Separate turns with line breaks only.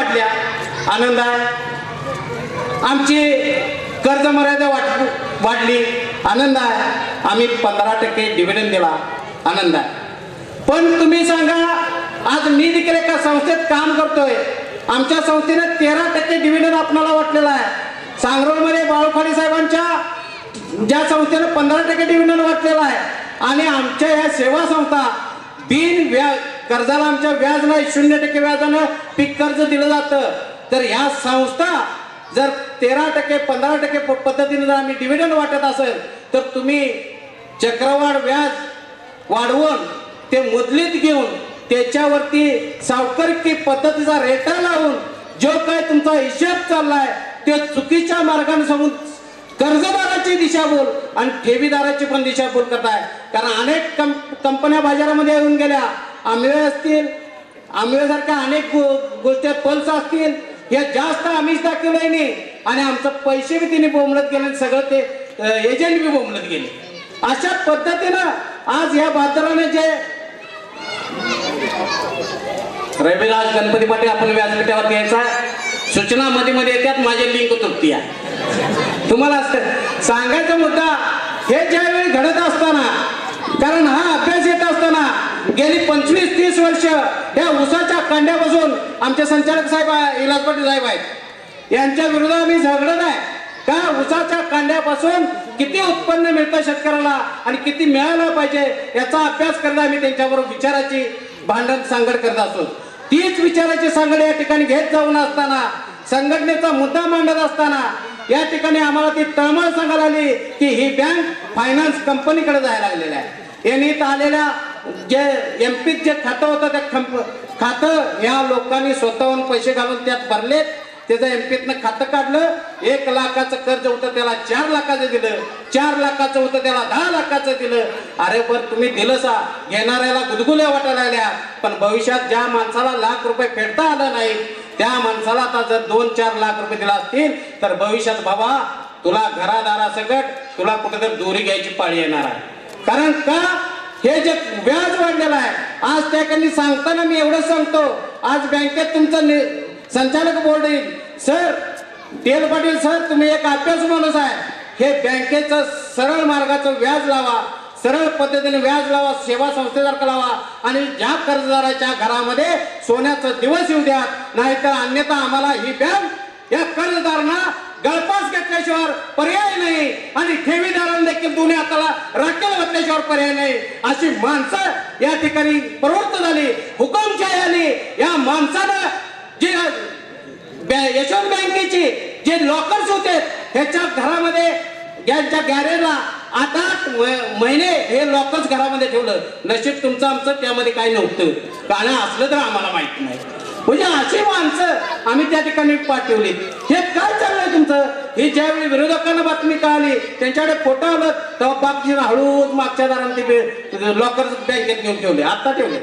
वाढल्या, आनंद आहे. आमची कर्ज मर्यादा वाढली, आनंद आहे. आम्ही 15% डिव्हिडंड दिला, आनंद आहे. पण तुम्ही सांगा, आज मी देखील एका संस्थेत काम करतोय, आमच्या संस्थेने 13% डिव्हिडंड आपल्याला वाटलेला आहे. सांगरोळमध्ये बाळूखाडी साहेबांच्या ज्या संस्थेनं 15% डिव्हिडंड वाटलेला आहे आणि आमच्या ह्या सेवा संस्था बिन व्याज कर्जाला आमच्या व्याज नाही, 0% व्याजानं पीक कर्ज दिलं जातं. तर ह्या संस्था जर 13% 15% पद्धतीने जर आम्ही डिव्हिडंड वाटत असेल तर तुम्ही चक्रवाढ व्याज वाढवून ते मुदलीत घेऊन त्याच्यावरती सावकारकी पद्धतीचा रेटा लावून जो काय तुमचा हिशेब चाललाय ते चुकीच्या मार्गाने सांगून कर्जदाराची दिशाभूल आणि ठेवीदाराची पण दिशाभूल करताय. कारण अनेक कंपन्या बाजारामध्ये येऊन गेल्या, आंबे असतील, आंबेसारख्या अनेक गोष्टी, पल्स असतील, हे जास्त आम्हीच दाखवलंय नाही आणि आमचं पैसे बी तिने बोंबलत गेले, सगळं ते एजंट बी बोंबलत गेले. अशा पद्धतीनं आज या बाजाराने जे रविराज गणपती पाटील आपण व्यासपीठावर घ्यायचा, सूचना मध्ये मध्ये येतात, माझे लिंक तुटती आहे. तुम्हाला सांगायचा मुद्दा हे ज्यावेळी घडत असताना, कारण हा अभ्यास येत असताना गेली 25-30 वर्ष या उसाच्या कांड्यापासून आमचे संचालक साहेब इलाज पाटील साहेब आहेत, यांच्या विरोधात आम्ही झगडत आहे का उसाच्या कांड्यापासून किती उत्पन्न मिळतं शेतकऱ्याला आणि किती मिळालं पाहिजे याचा अभ्यास करता आम्ही त्यांच्याबरोबर विचाराची भांडण सांगड करत असतो. तीच विचाराची सांगड या ठिकाणी घेत जाऊन असताना, संघटनेचा मुद्दा मांडत असताना या ठिकाणी आम्हाला ती तळमळ सांगायला आली की ही बँक फायनान्स कंपनीकडे जायला लागलेली आहे. यांनी आलेल्या जे एमपीत जे खातं होतं त्या खातं या लोकांनी स्वतःहून पैसे घालून त्यात भरले, त्याचं एमपीतनं खातं काढलं, 1 लाखाचं कर्ज होतं त्याला 4 लाखाचं दिलं, 4 लाखाचं होतं त्याला 10 लाखाचं दिलं. अरे पण तुम्ही दिलं सा, घेणाऱ्याला गुदगुल्या वाटायला लागल्या, पण भविष्यात ज्या माणसाला लाख रुपये फेडता आलं नाही त्या माणसाला आता जर 2-4 लाख रुपये दिला असतील तर भविष्यात बाबा तुला घरादारासकट तुला कुठेतरी दोरी घ्यायची पाळी येणार आहे. कारण का हे जे व्याज वाढलेलं आहे, आज त्याकडे सांगताना मी एवढं सांगतो, आज बँकेत तुमचं संचालक बोर्ड येईल, सर तेल पाटील सर तुम्ही एक अभ्यास माणूस आहे, हे बँकेचं सरळ मार्गाचं व्याज लावा, सरळ पद्धतीने व्याज लावा, सेवा संस्थेसारखं लावा आणि ज्या कर्जदाराच्या घरामध्ये सोन्याचा दिवस येऊ द्या, नाहीतर अन्यथा आम्हाला ही बँक या कर्जदारांना गळपास घेतल्याशिवाय पर्याय नाही आणि ठेवीदारांना देखील दोन्ही हाताला राखेल घातल्याशिवाय पर्याय नाही. अशी माणसं या ठिकाणी प्रवृत्त झाली, हुकुमशाही आली. या माणसानं जे यशवंत बँकेची जे लॉकर्स होते ह्याच्या घरामध्ये यांच्या गॅरेजला 8 महिने हे लॉकर्स घरामध्ये ठेवलं. नशीब तुमचं आमचं त्यामध्ये काही नव्हतं, गाणं असलं तर आम्हाला माहित नाही. म्हणजे अशी माणसं आम्ही त्या ठिकाणी पाठवली. हे काय चाललंय तुमचं? हे ज्यावेळी विरोधकांना बातमी कळाली त्यांच्याकडे फोटो आलं तेव्हा बाकी हळूच मागच्या दारांनी लॉकर्स बँकेत घेऊन ठेवले, आता ठेवले.